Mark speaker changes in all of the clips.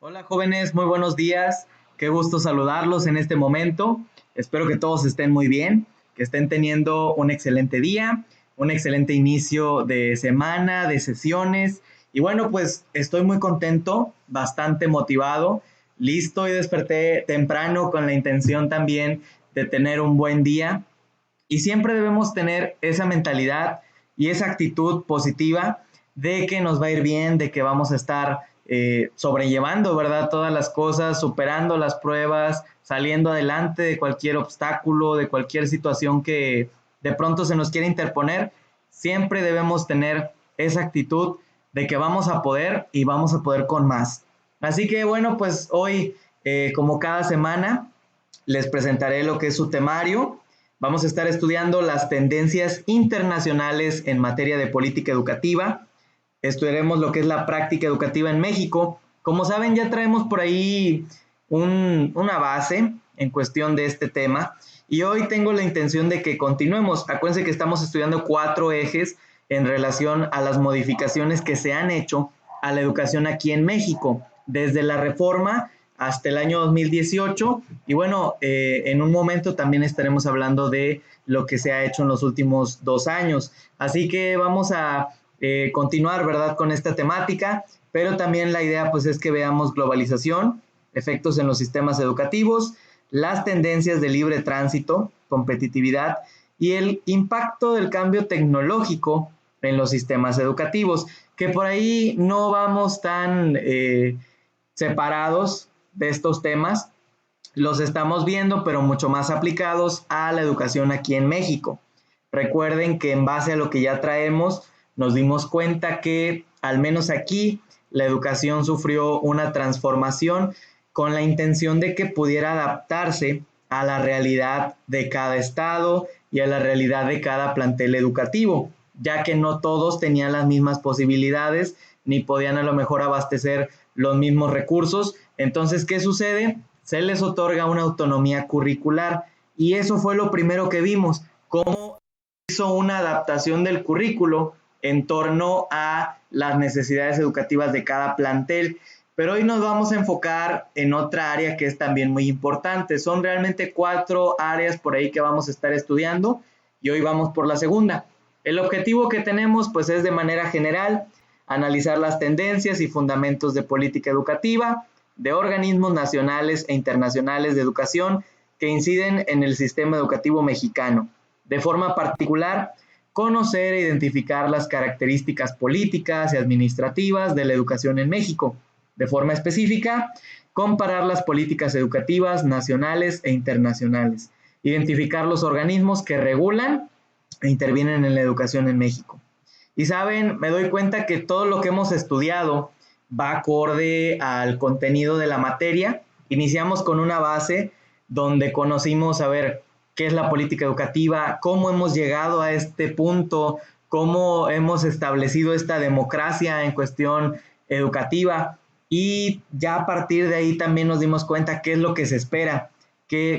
Speaker 1: Hola jóvenes, muy buenos días. Qué gusto saludarlos en este momento. Espero que todos estén muy bien, que estén teniendo un excelente día, un excelente inicio de semana, de sesiones. Y bueno, pues estoy muy contento, bastante motivado, listo y desperté temprano con la intención también de tener un buen día. Y siempre debemos tener esa mentalidad y esa actitud positiva de que nos va a ir bien, de que vamos a estar sobrellevando, ¿verdad? Todas las cosas, superando las pruebas, saliendo adelante de cualquier obstáculo, de cualquier situación que de pronto se nos quiera interponer. Siempre debemos tener esa actitud de que vamos a poder y vamos a poder con más. Así que bueno, pues hoy, como cada semana, les presentaré lo que es su temario. Vamos a estar estudiando las tendencias internacionales en materia de política educativa. Estudiaremos lo que es la práctica educativa en México. Como saben, ya traemos por ahí una base en cuestión de este tema y hoy tengo la intención de que continuemos. Acuérdense que estamos estudiando 4 ejes en relación a las modificaciones que se han hecho a la educación aquí en México, desde la reforma hasta el año 2018 y bueno, en un momento también estaremos hablando de lo que se ha hecho en los últimos 2 años. Así que vamos a continuar, ¿verdad?, con esta temática, pero también la idea pues es que veamos globalización, efectos en los sistemas educativos, las tendencias de libre tránsito, competitividad y el impacto del cambio tecnológico en los sistemas educativos, que por ahí no vamos tan separados de estos temas, los estamos viendo, pero mucho más aplicados a la educación aquí en México. Recuerden que en base a lo que ya traemos, nos dimos cuenta que al menos aquí la educación sufrió una transformación con la intención de que pudiera adaptarse a la realidad de cada estado y a la realidad de cada plantel educativo, ya que no todos tenían las mismas posibilidades ni podían a lo mejor abastecer los mismos recursos. Entonces, ¿qué sucede? Se les otorga una autonomía curricular y eso fue lo primero que vimos, cómo hizo una adaptación del currículo en torno a las necesidades educativas de cada plantel. Pero hoy nos vamos a enfocar en otra área que es también muy importante. Son realmente 4 áreas por ahí que vamos a estar estudiando y hoy vamos por la segunda. El objetivo que tenemos pues es de manera general analizar las tendencias y fundamentos de política educativa, de organismos nacionales e internacionales de educación que inciden en el sistema educativo mexicano. De forma particular, conocer e identificar las características políticas y administrativas de la educación en México. De forma específica, comparar las políticas educativas nacionales e internacionales. Identificar los organismos que regulan e intervienen en la educación en México. Y saben, me doy cuenta que todo lo que hemos estudiado va acorde al contenido de la materia. Iniciamos con una base donde conocimos, a ver, qué es la política educativa, cómo hemos llegado a este punto, cómo hemos establecido esta democracia en cuestión educativa y ya a partir de ahí también nos dimos cuenta qué es lo que se espera,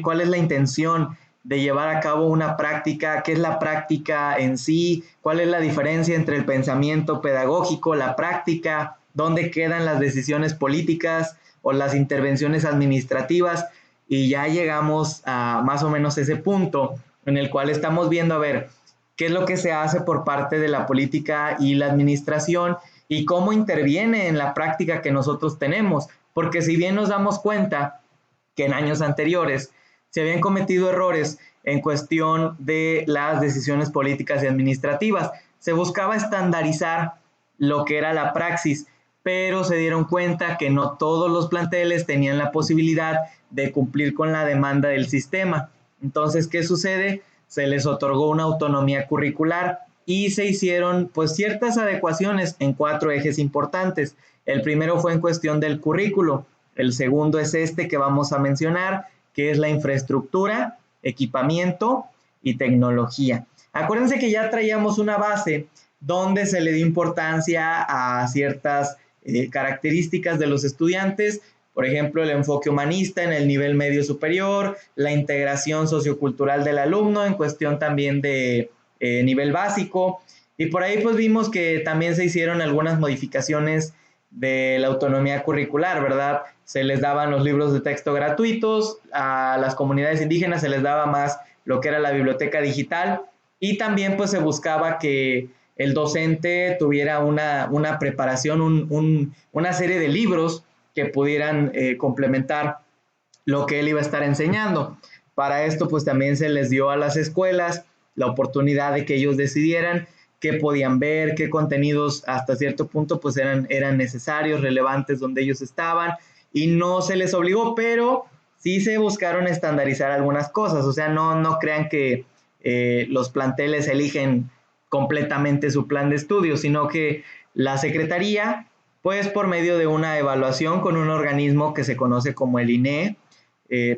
Speaker 1: cuál es la intención de llevar a cabo una práctica, qué es la práctica en sí, cuál es la diferencia entre el pensamiento pedagógico, la práctica, dónde quedan las decisiones políticas o las intervenciones administrativas y ya llegamos a más o menos ese punto en el cual estamos viendo a ver qué es lo que se hace por parte de la política y la administración y cómo interviene en la práctica que nosotros tenemos, porque si bien nos damos cuenta que en años anteriores se habían cometido errores en cuestión de las decisiones políticas y administrativas. Se buscaba estandarizar lo que era la praxis, pero se dieron cuenta que no todos los planteles tenían la posibilidad de cumplir con la demanda del sistema. Entonces, ¿qué sucede? Se les otorgó una autonomía curricular y se hicieron pues ciertas adecuaciones en 4 ejes importantes. El primero fue en cuestión del currículo, el segundo es este que vamos a mencionar, que es la infraestructura, equipamiento y tecnología. Acuérdense que ya traíamos una base donde se le dio importancia a ciertas características de los estudiantes, por ejemplo, el enfoque humanista en el nivel medio superior, la integración sociocultural del alumno en cuestión también de nivel básico, y por ahí pues vimos que también se hicieron algunas modificaciones de la autonomía curricular, ¿verdad? Se les daban los libros de texto gratuitos, a las comunidades indígenas se les daba más lo que era la biblioteca digital, y también pues se buscaba que el docente tuviera una preparación, una serie de libros que pudieran complementar lo que él iba a estar enseñando. Para esto pues también se les dio a las escuelas la oportunidad de que ellos decidieran qué podían ver, qué contenidos hasta cierto punto pues eran necesarios, relevantes donde ellos estaban, y no se les obligó, pero sí se buscaron estandarizar algunas cosas. O sea, no crean que los planteles eligen completamente su plan de estudio, sino que la Secretaría, pues por medio de una evaluación con un organismo que se conoce como el INE,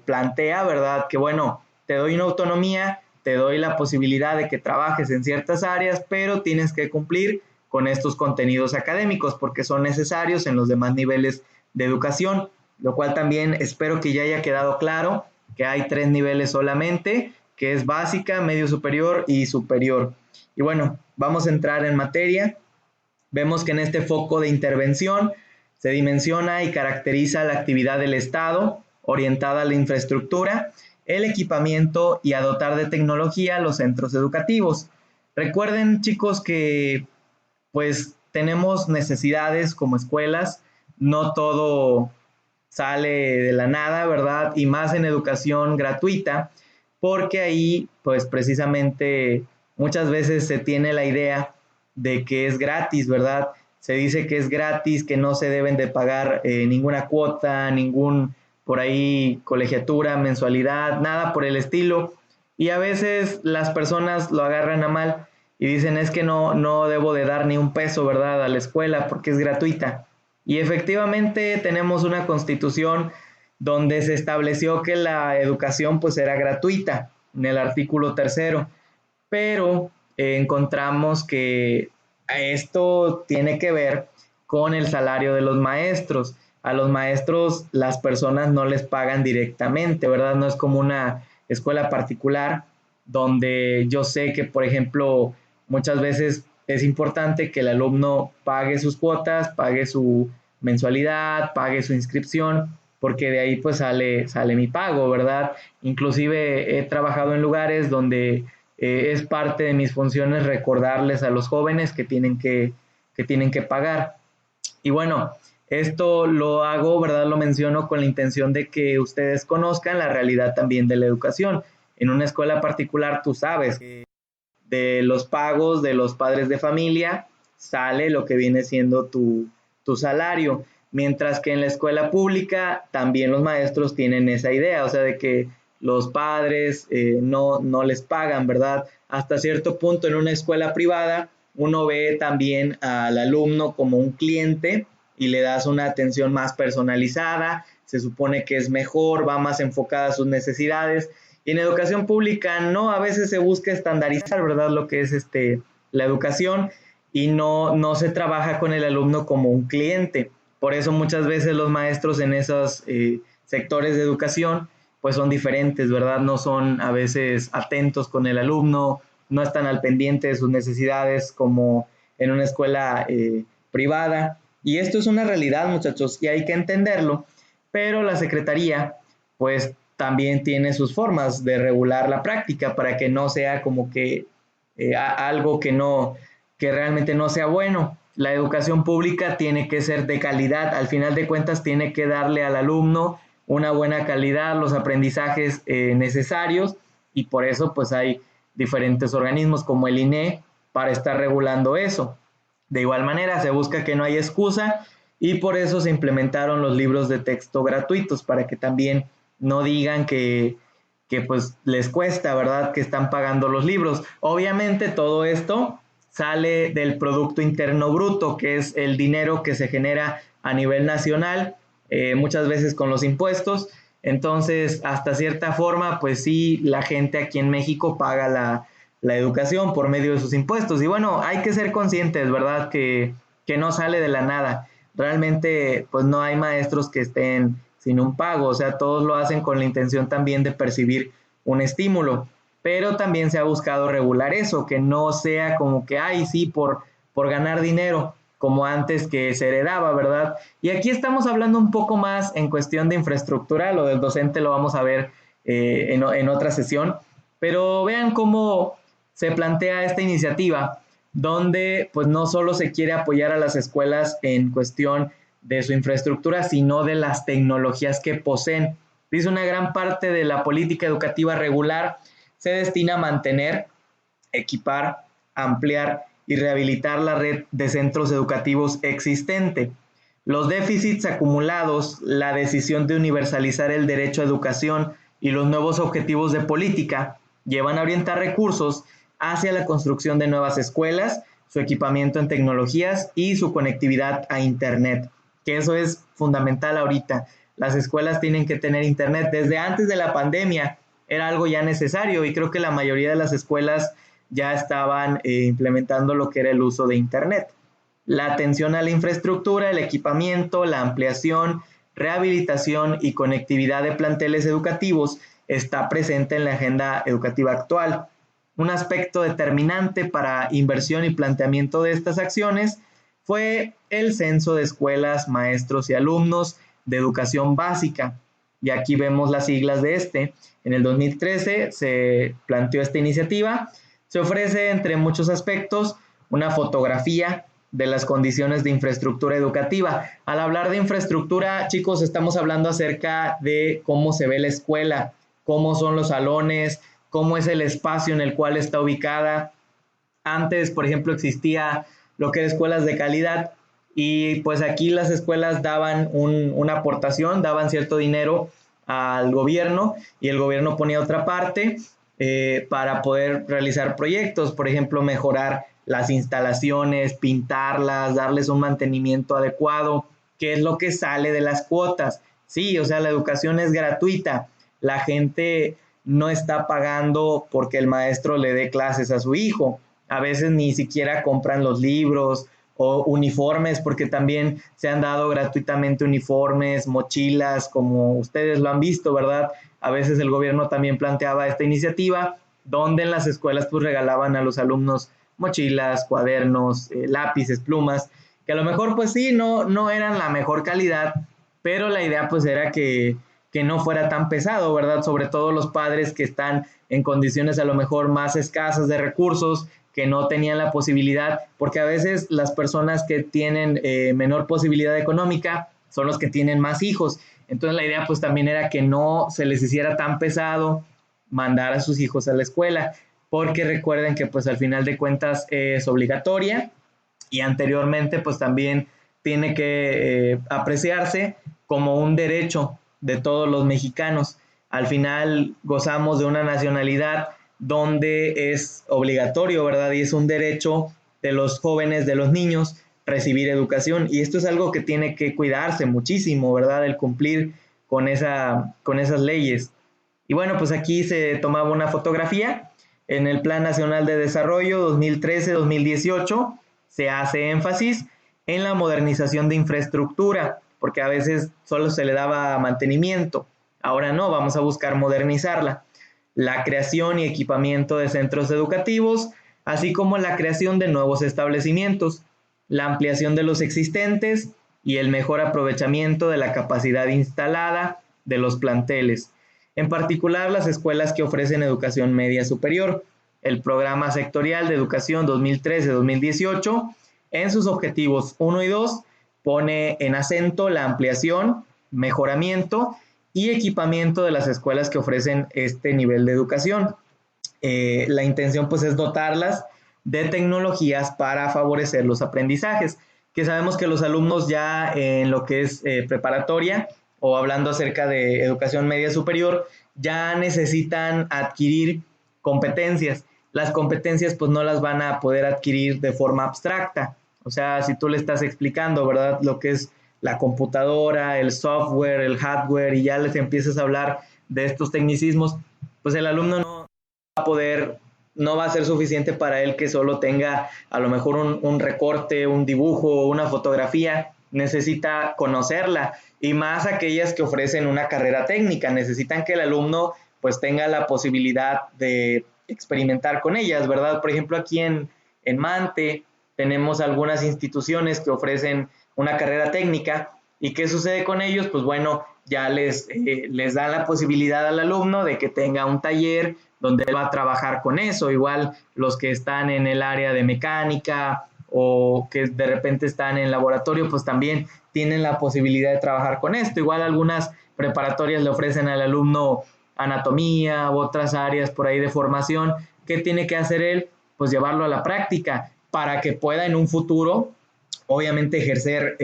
Speaker 1: plantea, ¿verdad? Que bueno, te doy una autonomía, te doy la posibilidad de que trabajes en ciertas áreas, pero tienes que cumplir con estos contenidos académicos porque son necesarios en los demás niveles de educación, lo cual también espero que ya haya quedado claro que hay 3 niveles solamente, que es básica, medio superior y superior. Y bueno, vamos a entrar en materia. Vemos que en este foco de intervención se dimensiona y caracteriza la actividad del Estado orientada a la infraestructura, el equipamiento y a dotar de tecnología a los centros educativos. Recuerden, chicos, que pues tenemos necesidades como escuelas, no todo sale de la nada, ¿verdad? Y más en educación gratuita, porque ahí pues precisamente muchas veces se tiene la idea de que es gratis, ¿verdad? Se dice que es gratis, que no se deben de pagar ninguna cuota, ningún por ahí colegiatura, mensualidad, nada por el estilo. Y a veces las personas lo agarran a mal y dicen es que no debo de dar ni un peso, ¿verdad? A la escuela porque es gratuita. Y efectivamente tenemos una constitución donde se estableció que la educación pues era gratuita en el artículo 3º, pero encontramos que esto tiene que ver con el salario de los maestros. A los maestros las personas no les pagan directamente, ¿verdad? No es como una escuela particular donde yo sé que, por ejemplo, muchas veces es importante que el alumno pague sus cuotas, pague su mensualidad, pague su inscripción, porque de ahí pues sale mi pago, ¿verdad? Inclusive he trabajado en lugares donde es parte de mis funciones recordarles a los jóvenes que tienen que pagar. Y bueno, esto lo hago, ¿verdad? Lo menciono con la intención de que ustedes conozcan la realidad también de la educación. En una escuela particular tú sabes que de los pagos de los padres de familia sale lo que viene siendo tu salario, mientras que en la escuela pública también los maestros tienen esa idea, o sea, de que los padres no les pagan, ¿verdad? Hasta cierto punto en una escuela privada uno ve también al alumno como un cliente y le das una atención más personalizada, se supone que es mejor, va más enfocada a sus necesidades. Y en educación pública no, a veces se busca estandarizar, ¿verdad? Lo que es la educación y no se trabaja con el alumno como un cliente. Por eso muchas veces los maestros en esos sectores de educación pues son diferentes, ¿verdad? No son a veces atentos con el alumno, no están al pendiente de sus necesidades como en una escuela privada. Y esto es una realidad, muchachos, y hay que entenderlo, pero la Secretaría pues también tiene sus formas de regular la práctica para que no sea como que algo que realmente no sea bueno. La educación pública tiene que ser de calidad, al final de cuentas tiene que darle al alumno una buena calidad, los aprendizajes necesarios, y por eso pues hay diferentes organismos como el INE para estar regulando eso. De igual manera se busca que no haya excusa y por eso se implementaron los libros de texto gratuitos para que también no digan que pues les cuesta, ¿verdad? Que están pagando los libros. Obviamente todo esto sale del Producto Interno Bruto, que es el dinero que se genera a nivel nacional, muchas veces con los impuestos. Entonces, hasta cierta forma, pues sí, la gente aquí en México paga la educación por medio de sus impuestos. Y bueno, hay que ser conscientes, ¿verdad? Que no sale de la nada. Realmente, pues no hay maestros que estén sin un pago, o sea, todos lo hacen con la intención también de percibir un estímulo, pero también se ha buscado regular eso, que no sea como que, ay, sí, por ganar dinero, como antes que se heredaba, ¿verdad? Y aquí estamos hablando un poco más en cuestión de infraestructura, lo del docente lo vamos a ver en otra sesión, pero vean cómo se plantea esta iniciativa, donde pues no solo se quiere apoyar a las escuelas en cuestión de su infraestructura, sino de las tecnologías que poseen. Dice una gran parte de la política educativa regular se destina a mantener, equipar, ampliar y rehabilitar la red de centros educativos existente. Los déficits acumulados, la decisión de universalizar el derecho a educación y los nuevos objetivos de política llevan a orientar recursos hacia la construcción de nuevas escuelas, su equipamiento en tecnologías y su conectividad a Internet, que eso es fundamental ahorita. Las escuelas tienen que tener Internet. Desde antes de la pandemia era algo ya necesario y creo que la mayoría de las escuelas ya estaban implementando lo que era el uso de Internet. La atención a la infraestructura, el equipamiento, la ampliación, rehabilitación y conectividad de planteles educativos está presente en la agenda educativa actual. Un aspecto determinante para inversión y planteamiento de estas acciones fue el censo de escuelas, maestros y alumnos de educación básica. Y aquí vemos las siglas de este. En el 2013 se planteó esta iniciativa. Se ofrece, entre muchos aspectos, una fotografía de las condiciones de infraestructura educativa. Al hablar de infraestructura, chicos, estamos hablando acerca de cómo se ve la escuela, cómo son los salones, cómo es el espacio en el cual está ubicada. Antes, por ejemplo, existía lo que eran escuelas de calidad y pues aquí las escuelas daban una aportación, daban cierto dinero al gobierno y el gobierno ponía otra parte para poder realizar proyectos, por ejemplo, mejorar las instalaciones, pintarlas, darles un mantenimiento adecuado, que es lo que sale de las cuotas. Sí, o sea, la educación es gratuita, la gente no está pagando porque el maestro le dé clases a su hijo, a veces ni siquiera compran los libros o uniformes, porque también se han dado gratuitamente uniformes, mochilas, como ustedes lo han visto, ¿verdad? A veces el gobierno también planteaba esta iniciativa, donde en las escuelas pues regalaban a los alumnos mochilas, cuadernos, lápices, plumas, que a lo mejor pues sí, no eran la mejor calidad, pero la idea pues era que no fuera tan pesado, ¿verdad? Sobre todo los padres que están en condiciones a lo mejor más escasas de recursos, que no tenían la posibilidad, porque a veces las personas que tienen menor posibilidad económica son los que tienen más hijos. Entonces la idea pues también era que no se les hiciera tan pesado mandar a sus hijos a la escuela, porque recuerden que pues al final de cuentas es obligatoria y anteriormente pues también tiene que apreciarse como un derecho de todos los mexicanos. Al final gozamos de una nacionalidad donde es obligatorio, ¿verdad? Y es un derecho de los jóvenes, de los niños, recibir educación. Y esto es algo que tiene que cuidarse muchísimo, ¿verdad? El cumplir con esas leyes. Y bueno, pues aquí se tomaba una fotografía. En el Plan Nacional de Desarrollo 2013-2018 se hace énfasis en la modernización de infraestructura, porque a veces solo se le daba mantenimiento. Ahora no, vamos a buscar modernizarla. La creación y equipamiento de centros educativos, así como la creación de nuevos establecimientos, la ampliación de los existentes y el mejor aprovechamiento de la capacidad instalada de los planteles. En particular, las escuelas que ofrecen educación media superior. El Programa Sectorial de Educación 2013-2018, en sus objetivos 1 y 2, pone en acento la ampliación, mejoramiento y equipamiento de las escuelas que ofrecen este nivel de educación. La intención pues es dotarlas de tecnologías para favorecer los aprendizajes, que sabemos que los alumnos ya en lo que es preparatoria o hablando acerca de educación media superior, ya necesitan adquirir competencias. Las competencias pues no las van a poder adquirir de forma abstracta. O sea, si tú le estás explicando, ¿verdad? Lo que es la computadora, el software, el hardware, y ya les empiezas a hablar de estos tecnicismos, pues el alumno no va a poder, no va a ser suficiente para él que solo tenga a lo mejor un recorte, un dibujo, una fotografía, necesita conocerla, y más aquellas que ofrecen una carrera técnica, necesitan que el alumno pues tenga la posibilidad de experimentar con ellas, ¿verdad? Por ejemplo, aquí en Mante tenemos algunas instituciones que ofrecen una carrera técnica. ¿Y qué sucede con ellos? Pues bueno, ya les dan la posibilidad al alumno de que tenga un taller donde él va a trabajar con eso. Igual los que están en el área de mecánica o que de repente están en laboratorio, pues también tienen la posibilidad de trabajar con esto. Igual algunas preparatorias le ofrecen al alumno anatomía u otras áreas por ahí de formación. ¿Qué tiene que hacer él? Pues llevarlo a la práctica para que pueda en un futuro, obviamente, ejercer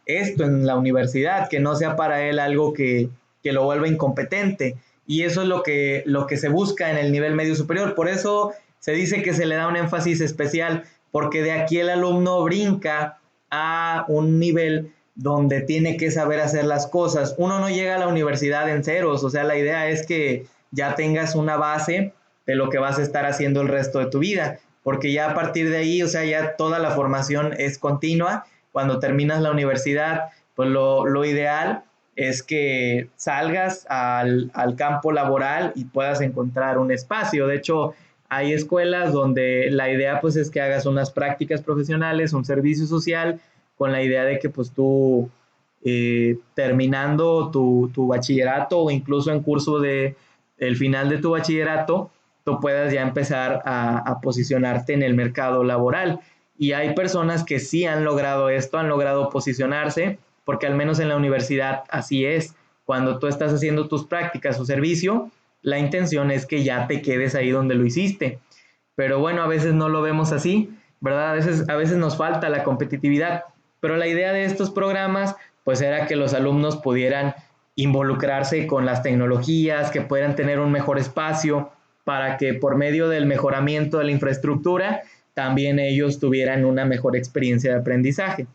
Speaker 1: esto en la universidad, que no sea para él algo que lo vuelva incompetente. Y eso es lo que se busca en el nivel medio superior. Por eso se dice que se le da un énfasis especial, porque de aquí el alumno brinca a un nivel donde tiene que saber hacer las cosas. Uno no llega a la universidad en ceros, o sea, la idea es que ya tengas una base de lo que vas a estar haciendo el resto de tu vida, porque ya a partir de ahí, o sea, ya toda la formación es continua. Cuando terminas la universidad, pues lo ideal es que salgas al campo laboral y puedas encontrar un espacio. De hecho, hay escuelas donde la idea pues es que hagas unas prácticas profesionales, un servicio social, con la idea de que pues tú terminando tu bachillerato o incluso en curso de el final de tu bachillerato, tú puedas ya empezar a posicionarte en el mercado laboral. Y hay personas que sí han logrado esto, han logrado posicionarse, porque al menos en la universidad así es. Cuando tú estás haciendo tus prácticas o servicio, la intención es que ya te quedes ahí donde lo hiciste. Pero bueno, a veces no lo vemos así, ¿verdad? A veces nos falta la competitividad. Pero la idea de estos programas, pues era que los alumnos pudieran involucrarse con las tecnologías, que puedan tener un mejor espacio para que por medio del mejoramiento de la infraestructura, también ellos tuvieran una mejor experiencia de aprendizaje.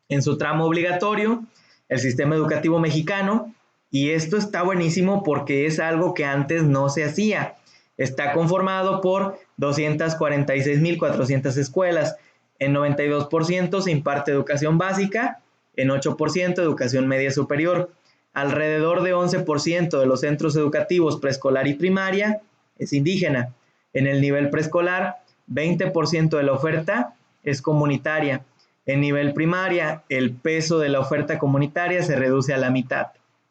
Speaker 1: En su tramo obligatorio, el sistema educativo mexicano, y esto está buenísimo porque es algo que antes no se hacía. Está conformado por 246.400 escuelas. En 92% se imparte educación básica, en 8% educación media superior. Alrededor de 11% de los centros educativos preescolar y primaria es indígena. En el nivel preescolar, 20% de la oferta es comunitaria. En nivel primaria, el peso de la oferta comunitaria se reduce a la mitad.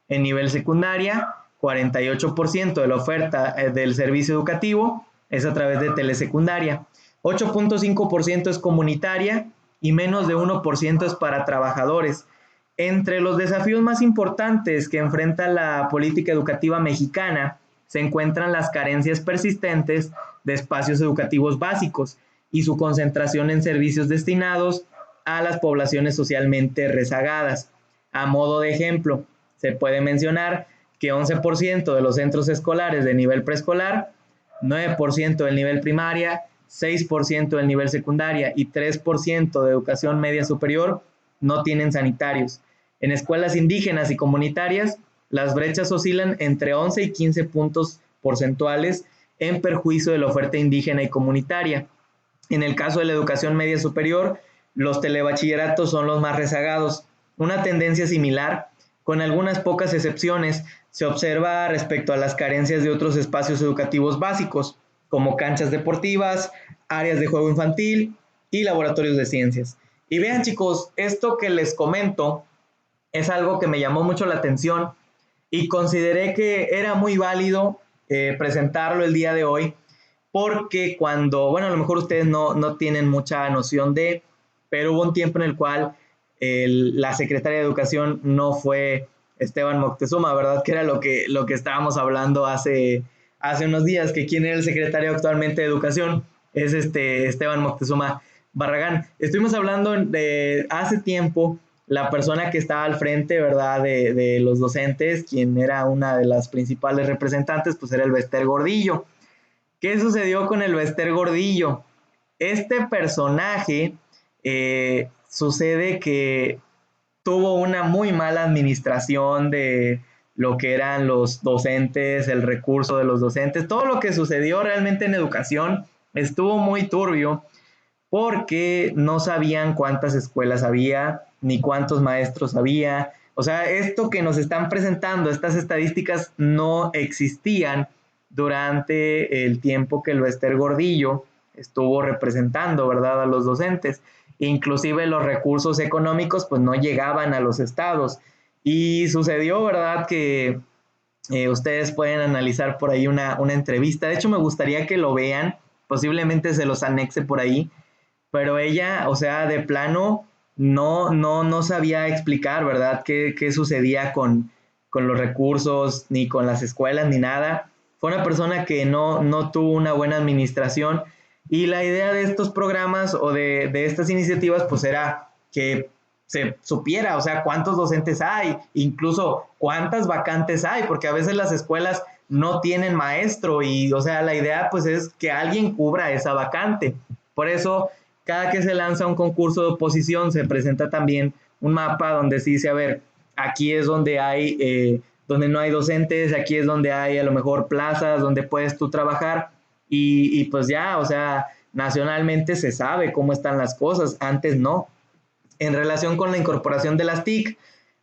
Speaker 1: En nivel secundaria, 48% de la oferta del servicio educativo es a través de telesecundaria. 8.5% es comunitaria y menos de 1% es para trabajadores. Entre los desafíos más importantes que enfrenta la política educativa mexicana se encuentran las carencias persistentes de espacios educativos básicos y su concentración en servicios destinados a las poblaciones socialmente rezagadas. A modo de ejemplo, se puede mencionar que 11% de los centros escolares de nivel preescolar, 9% del nivel primaria, 6% del nivel secundaria y 3% de educación media superior no tienen sanitarios. En escuelas indígenas y comunitarias, las brechas oscilan entre 11 y 15 puntos porcentuales en perjuicio de la oferta indígena y comunitaria. En el caso de la educación media superior, los telebachilleratos son los más rezagados. Una tendencia similar, con algunas pocas excepciones, se observa respecto a las carencias de otros espacios educativos básicos, como canchas deportivas, áreas de juego infantil y laboratorios de ciencias. Y vean, chicos, esto que les comento es algo que me llamó mucho la atención y consideré que era muy válido presentarlo el día de hoy, porque cuando, bueno, a lo mejor ustedes no tienen mucha noción de, pero hubo un tiempo en el cual la secretaria de Educación no fue Esteban Moctezuma, ¿verdad? Que era lo que estábamos hablando hace unos días, que quién era el secretario actualmente de Educación, es Esteban Moctezuma Barragán. Estuvimos hablando de hace tiempo, la persona que estaba al frente, ¿verdad? De los docentes, quien era una de las principales representantes, pues era el Bester Gordillo. ¿Qué sucedió con el Bester Gordillo? Este personaje sucede que tuvo una muy mala administración de lo que eran los docentes, el recurso de los docentes, todo lo que sucedió realmente en educación estuvo muy turbio porque no sabían cuántas escuelas había, ni cuántos maestros había. O sea, esto que nos están presentando, estas estadísticas no existían durante el tiempo que el Bester Gordillo estuvo representando, ¿verdad?, a los docentes. Inclusive los recursos económicos pues no llegaban a los estados. Y sucedió, ¿verdad?, que ustedes pueden analizar por ahí una entrevista. De hecho, me gustaría que lo vean, posiblemente se los anexe por ahí, pero ella, o sea, de plano no sabía explicar, ¿verdad?, qué sucedía con los recursos, ni con las escuelas, ni nada. Fue una persona que no tuvo una buena administración, y la idea de estos programas o de estas iniciativas pues era que se supiera, o sea, cuántos docentes hay, incluso cuántas vacantes hay, porque a veces las escuelas no tienen maestro y, o sea, la idea pues es que alguien cubra esa vacante. Por eso, cada que se lanza un concurso de oposición, se presenta también un mapa donde se dice, a ver, aquí es donde hay, donde no hay docentes, aquí es donde hay a lo mejor plazas, donde puedes tú trabajar, y pues ya, o sea, nacionalmente se sabe cómo están las cosas, antes no. En relación con la incorporación de las TIC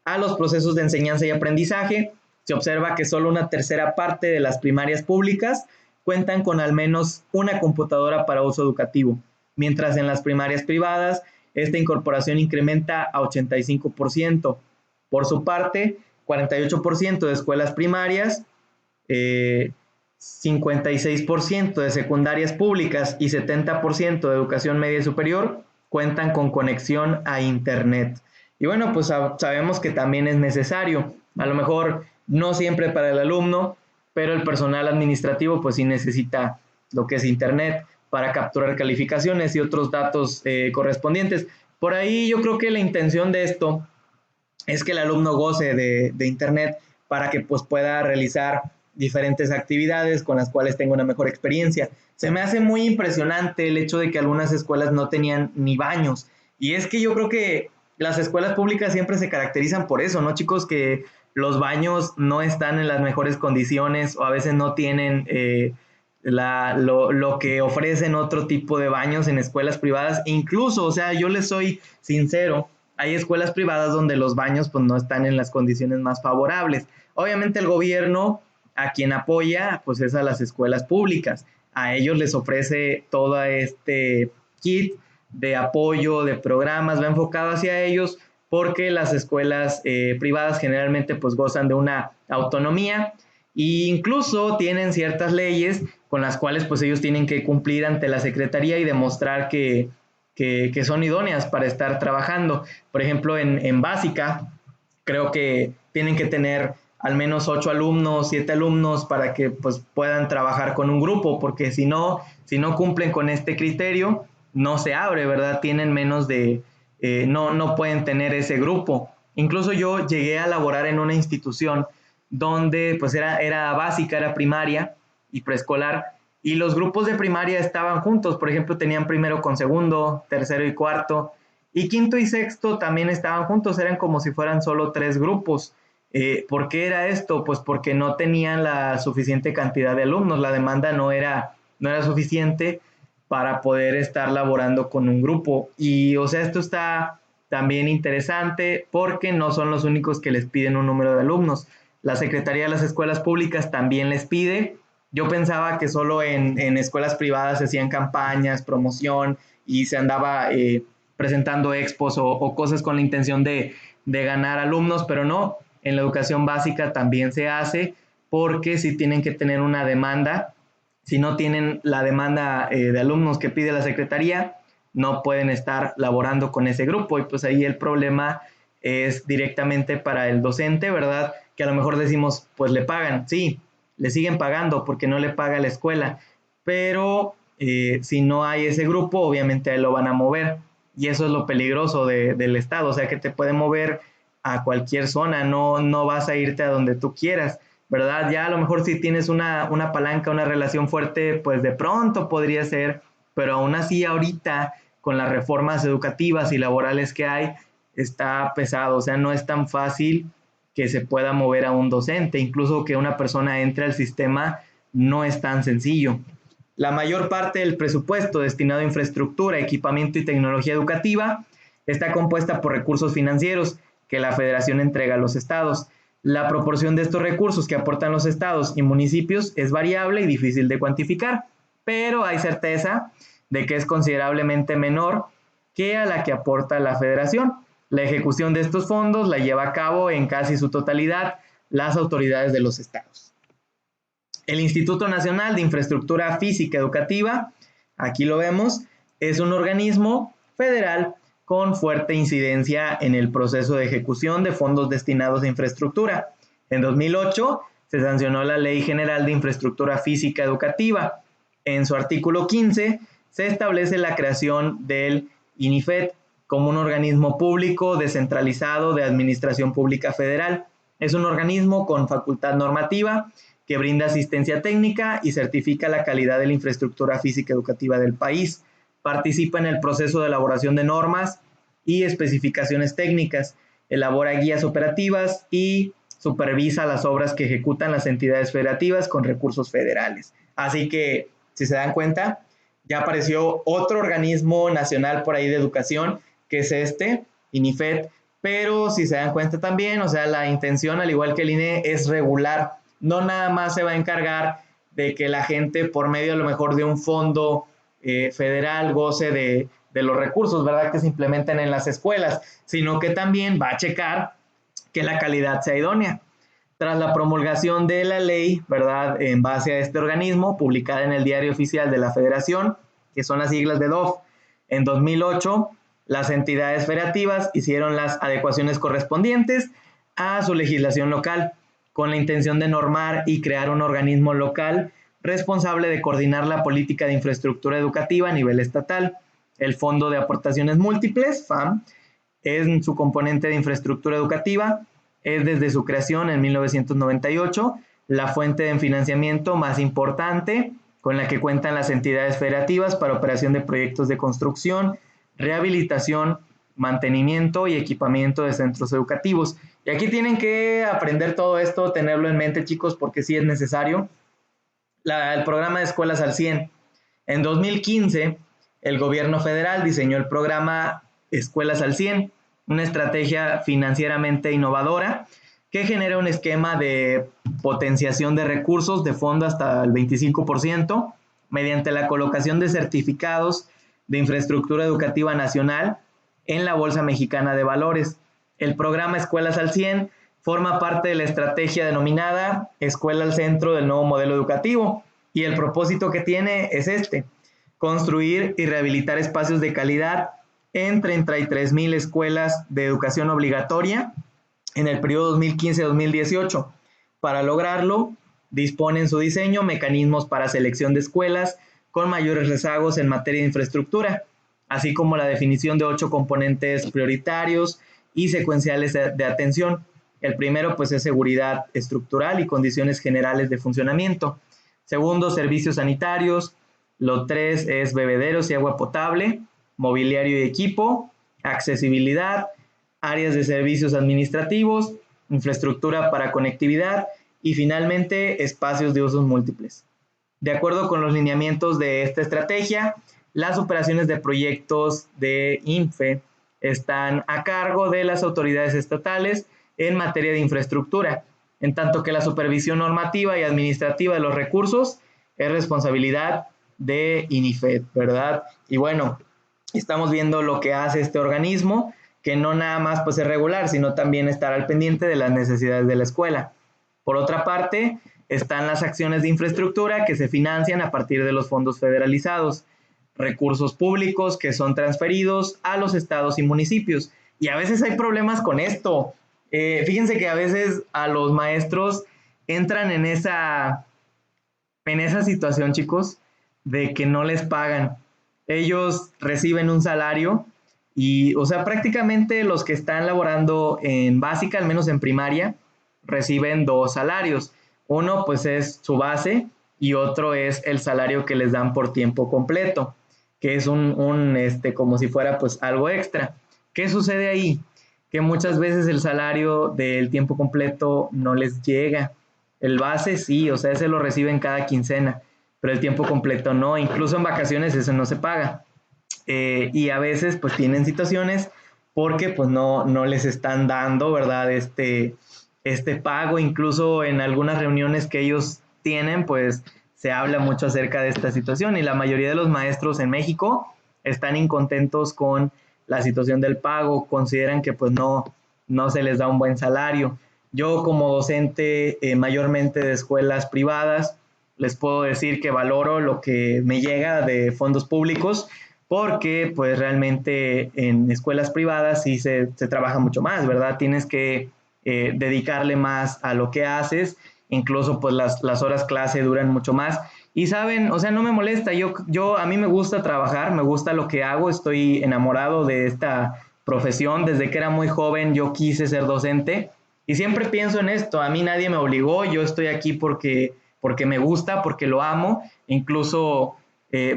Speaker 1: a los procesos de enseñanza y aprendizaje, se observa que solo una tercera parte de las primarias públicas cuentan con al menos una computadora para uso educativo, mientras en las primarias privadas esta incorporación incrementa a 85%. Por su parte, 48% de escuelas primarias, 56% de secundarias públicas y 70% de educación media y superior cuentan con conexión a Internet. Y bueno, pues sabemos que también es necesario, a lo mejor no siempre para el alumno, pero el personal administrativo pues sí necesita lo que es Internet para capturar calificaciones y otros datos correspondientes. Por ahí yo creo que la intención de esto es que el alumno goce de Internet para que pues pueda realizar diferentes actividades con las cuales tenga una mejor experiencia. Se me hace muy impresionante el hecho de que algunas escuelas no tenían ni baños. Y es que yo creo que las escuelas públicas siempre se caracterizan por eso, ¿no, chicos? Que los baños no están en las mejores condiciones o a veces no tienen lo que ofrecen otro tipo de baños en escuelas privadas. Incluso, o sea, yo les soy sincero, hay escuelas privadas donde los baños pues no están en las condiciones más favorables. Obviamente el gobierno a quien apoya pues es a las escuelas públicas. A ellos les ofrece todo este kit de apoyo, de programas, va enfocado hacia ellos porque las escuelas privadas generalmente pues gozan de una autonomía e incluso tienen ciertas leyes con las cuales pues ellos tienen que cumplir ante la Secretaría y demostrar que son idóneas para estar trabajando. Por ejemplo, en básica, creo que tienen que tener al menos 8 alumnos, 7 alumnos para que pues, puedan trabajar con un grupo, porque si no cumplen con este criterio, no se abre, ¿verdad? Tienen menos de, no pueden tener ese grupo. Incluso yo llegué a laborar en una institución donde pues era básica, era primaria y preescolar, y los grupos de primaria estaban juntos, por ejemplo, tenían primero con segundo, tercero y cuarto, y quinto y sexto también estaban juntos, eran como si fueran solo 3 grupos. ¿Por qué era esto? Pues porque no tenían la suficiente cantidad de alumnos, la demanda no era suficiente para poder estar laborando con un grupo. Y, o sea, esto está también interesante porque no son los únicos que les piden un número de alumnos. La Secretaría de las Escuelas Públicas también les pide. Yo pensaba que solo en escuelas privadas se hacían campañas, promoción y se andaba presentando expos o cosas con la intención de ganar alumnos, pero no, en la educación básica también se hace porque sí tienen que tener una demanda. Si no tienen la demanda de alumnos que pide la Secretaría, no pueden estar laborando con ese grupo y pues ahí el problema es directamente para el docente, ¿verdad? Que a lo mejor decimos, pues le pagan, sí, le siguen pagando porque no le paga la escuela, pero si no hay ese grupo, obviamente lo van a mover y eso es lo peligroso del Estado, o sea que te puede mover a cualquier zona, no vas a irte a donde tú quieras, ¿verdad? Ya a lo mejor si tienes una palanca, una relación fuerte, pues de pronto podría ser, pero aún así ahorita con las reformas educativas y laborales que hay, está pesado, o sea, no es tan fácil que se pueda mover a un docente, incluso que una persona entre al sistema no es tan sencillo. La mayor parte del presupuesto destinado a infraestructura, equipamiento y tecnología educativa está compuesta por recursos financieros que la Federación entrega a los estados. La proporción de estos recursos que aportan los estados y municipios es variable y difícil de cuantificar, pero hay certeza de que es considerablemente menor que a la que aporta la federación. La ejecución de estos fondos la lleva a cabo en casi su totalidad las autoridades de los estados. El Instituto Nacional de Infraestructura Física Educativa, aquí lo vemos, es un organismo federal con fuerte incidencia en el proceso de ejecución de fondos destinados a infraestructura. En 2008 se sancionó la Ley General de Infraestructura Física Educativa. En su artículo 15 se establece la creación del INIFED como un organismo público descentralizado de administración pública federal. Es un organismo con facultad normativa que brinda asistencia técnica y certifica la calidad de la infraestructura física educativa del país. Participa en el proceso de elaboración de normas y especificaciones técnicas, elabora guías operativas y supervisa las obras que ejecutan las entidades federativas con recursos federales. Así que, si se dan cuenta, ya apareció otro organismo nacional por ahí de educación, que es este, INIFED, pero si se dan cuenta también, o sea, la intención, al igual que el INE, es regular. No nada más se va a encargar de que la gente, por medio a lo mejor de un fondo federal, goce de los recursos, ¿verdad?, que se implementan en las escuelas, sino que también va a checar que la calidad sea idónea. Tras la promulgación de la ley, ¿verdad?, en base a este organismo, publicada en el Diario Oficial de la Federación, que son las siglas de DOF, en 2008, las entidades federativas hicieron las adecuaciones correspondientes a su legislación local, con la intención de normar y crear un organismo local responsable de coordinar la política de infraestructura educativa a nivel estatal. El Fondo de Aportaciones Múltiples, FAM, es su componente de infraestructura educativa, es desde su creación en 1998 la fuente de financiamiento más importante con la que cuentan las entidades federativas para operación de proyectos de construcción, rehabilitación, mantenimiento y equipamiento de centros educativos. Y aquí tienen que aprender todo esto, tenerlo en mente, chicos, porque sí es necesario. El programa de Escuelas al 100. En 2015, el gobierno federal diseñó el programa Escuelas al 100, una estrategia financieramente innovadora que genera un esquema de potenciación de recursos de fondo hasta el 25% mediante la colocación de certificados de infraestructura educativa nacional en la Bolsa Mexicana de Valores. El programa Escuelas al 100 forma parte de la estrategia denominada Escuela al Centro del nuevo modelo educativo, y el propósito que tiene es construir y rehabilitar espacios de calidad en 33,000 escuelas de educación obligatoria en el periodo 2015-2018. Para lograrlo, dispone en su diseño mecanismos para selección de escuelas con mayores rezagos en materia de infraestructura, así como la definición de 8 componentes prioritarios y secuenciales de atención. El primero, pues, es seguridad estructural y condiciones generales de funcionamiento. Segundo, servicios sanitarios. Lo 3 es bebederos y agua potable, mobiliario y equipo, accesibilidad, áreas de servicios administrativos, infraestructura para conectividad y finalmente espacios de usos múltiples. De acuerdo con los lineamientos de esta estrategia, las operaciones de proyectos de INFE están a cargo de las autoridades estatales en materia de infraestructura, en tanto que la supervisión normativa y administrativa de los recursos es responsabilidad de INIFED, ¿verdad? Y bueno, estamos viendo lo que hace este organismo, que no nada más pues es regular, sino también estar al pendiente de las necesidades de la escuela. Por otra parte, están las acciones de infraestructura que se financian a partir de los fondos federalizados, recursos públicos que son transferidos a los estados y municipios. Y a veces hay problemas con esto. Fíjense que a veces a los maestros entran en esa situación, chicos, de que no les pagan. Ellos reciben un salario y, o sea, prácticamente los que están laborando en básica, al menos en primaria, reciben 2 salarios. Uno, pues, es su base y otro es el salario que les dan por tiempo completo, que es como si fuera, pues, algo extra. ¿Qué sucede ahí? Que muchas veces el salario del tiempo completo no les llega. El base sí, o sea, ese lo reciben cada quincena, pero el tiempo completo no, incluso en vacaciones eso no se paga. Y a veces pues tienen situaciones porque pues no les están dando, ¿verdad? Este pago, incluso en algunas reuniones que ellos tienen, pues se habla mucho acerca de esta situación y la mayoría de los maestros en México están incontentos con la situación del pago, consideran que pues no se les da un buen salario. Yo como docente mayormente de escuelas privadas, les puedo decir que valoro lo que me llega de fondos públicos, porque pues realmente en escuelas privadas sí se trabaja mucho más, ¿verdad? Tienes que dedicarle más a lo que haces, incluso pues las horas clase duran mucho más. Y saben, o sea, no me molesta, a mí me gusta trabajar, me gusta lo que hago, estoy enamorado de esta profesión, desde que era muy joven yo quise ser docente y siempre pienso en esto, a mí nadie me obligó, yo estoy aquí porque me gusta, porque lo amo, incluso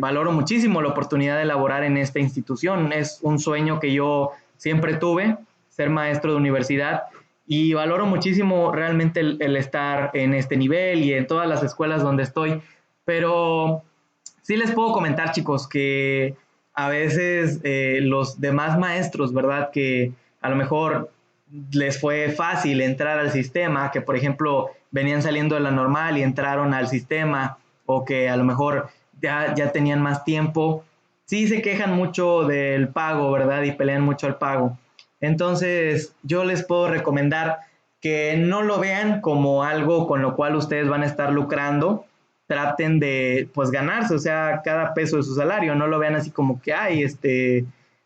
Speaker 1: valoro muchísimo la oportunidad de laborar en esta institución, es un sueño que yo siempre tuve, ser maestro de universidad, y valoro muchísimo realmente el estar en este nivel y en todas las escuelas donde estoy, pero sí les puedo comentar, chicos, que a veces los demás maestros, ¿verdad? Que a lo mejor les fue fácil entrar al sistema, que por ejemplo venían saliendo de la normal y entraron al sistema, o que a lo mejor ya tenían más tiempo, sí se quejan mucho del pago, ¿verdad? Y pelean mucho el pago. Entonces, yo les puedo recomendar que no lo vean como algo con lo cual ustedes van a estar lucrando, traten de, pues, ganarse, o sea, cada peso de su salario, no lo vean así como que, ay,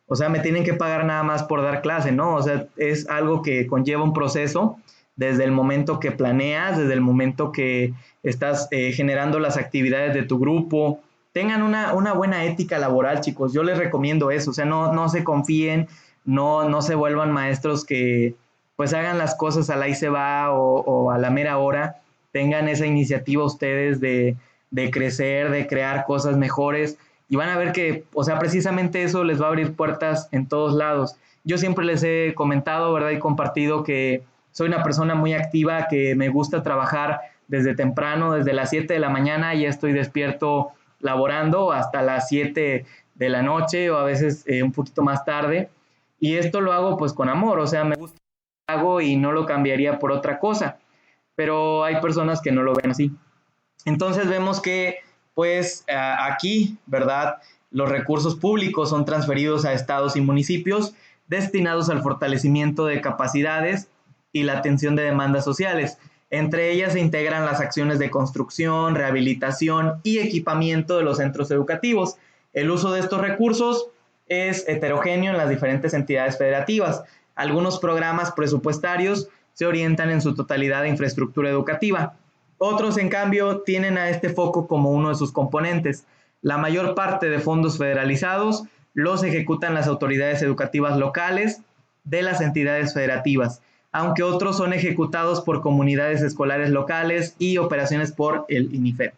Speaker 1: o sea, me tienen que pagar nada más por dar clase, ¿no? O sea, es algo que conlleva un proceso desde el momento que planeas, desde el momento que estás generando las actividades de tu grupo. Tengan una buena ética laboral, chicos. Yo les recomiendo eso. O sea, no se confíen, no se vuelvan maestros que pues hagan las cosas a la y se va o a la mera hora. Tengan esa iniciativa ustedes de crecer, de crear cosas mejores y van a ver que, o sea, precisamente eso les va a abrir puertas en todos lados. Yo siempre les he comentado, ¿verdad? Y compartido que soy una persona muy activa, que me gusta trabajar desde temprano, desde las 7 de la mañana, ya estoy despierto laborando hasta las 7 de la noche o a veces un poquito más tarde. Y esto lo hago pues con amor, o sea, me gusta lo que hago y no lo cambiaría por otra cosa. Pero hay personas que no lo ven así. Entonces vemos que pues aquí, ¿verdad? Los recursos públicos son transferidos a estados y municipios destinados al fortalecimiento de capacidades y la atención de demandas sociales. Entre ellas se integran las acciones de construcción, rehabilitación y equipamiento de los centros educativos. El uso de estos recursos es heterogéneo en las diferentes entidades federativas. Algunos programas presupuestarios se orientan en su totalidad a infraestructura educativa. Otros, en cambio, tienen a este foco como uno de sus componentes. La mayor parte de fondos federalizados los ejecutan las autoridades educativas locales de las entidades federativas, aunque otros son ejecutados por comunidades escolares locales y operaciones por el INIFED.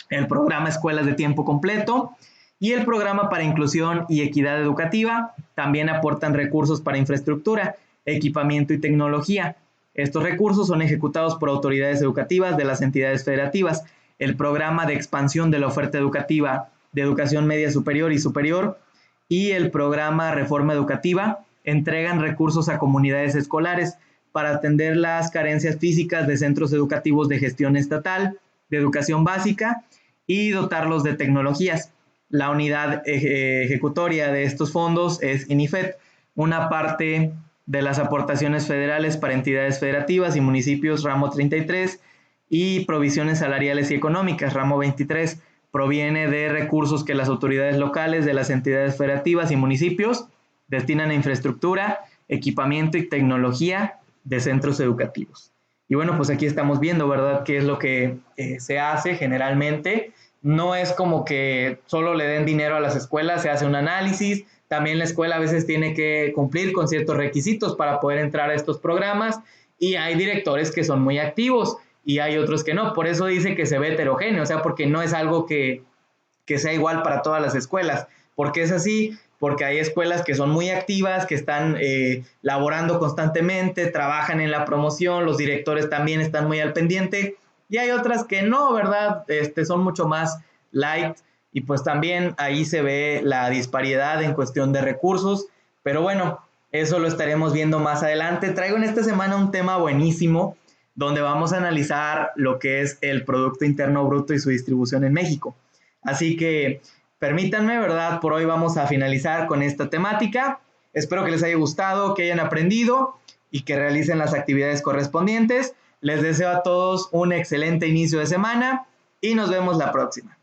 Speaker 1: El programa Escuelas de Tiempo Completo y el programa para Inclusión y Equidad Educativa también aportan recursos para infraestructura, equipamiento y tecnología. Estos recursos son ejecutados por autoridades educativas de las entidades federativas. El programa de expansión de la oferta educativa de educación media superior y superior y el programa Reforma Educativa entregan recursos a comunidades escolares para atender las carencias físicas de centros educativos de gestión estatal, de educación básica y dotarlos de tecnologías. La unidad ejecutoria de estos fondos es INIFED, una parte de las aportaciones federales para entidades federativas y municipios ramo 33 y provisiones salariales y económicas ramo 23 proviene de recursos que las autoridades locales de las entidades federativas y municipios destinan a infraestructura, equipamiento y tecnología de centros educativos. Y bueno, pues aquí estamos viendo, ¿verdad?, qué es lo que se hace generalmente. No es como que solo le den dinero a las escuelas, se hace un análisis. También la escuela a veces tiene que cumplir con ciertos requisitos para poder entrar a estos programas y hay directores que son muy activos y hay otros que no. Por eso dice que se ve heterogéneo, o sea, porque no es algo que sea igual para todas las escuelas. ¿Por qué es así? Porque hay escuelas que son muy activas, que están laborando constantemente, trabajan en la promoción, los directores también están muy al pendiente y hay otras que no, ¿verdad? Son mucho más light. Y pues también ahí se ve la disparidad en cuestión de recursos, pero bueno, eso lo estaremos viendo más adelante. Traigo en esta semana un tema buenísimo. donde vamos a analizar lo que es el Producto Interno Bruto y su distribución en México. Así que permítanme, ¿verdad? Por hoy vamos a finalizar con esta temática. Espero que les haya gustado, que hayan aprendido y que realicen las actividades correspondientes. Les deseo a todos un excelente inicio de semana y nos vemos la próxima.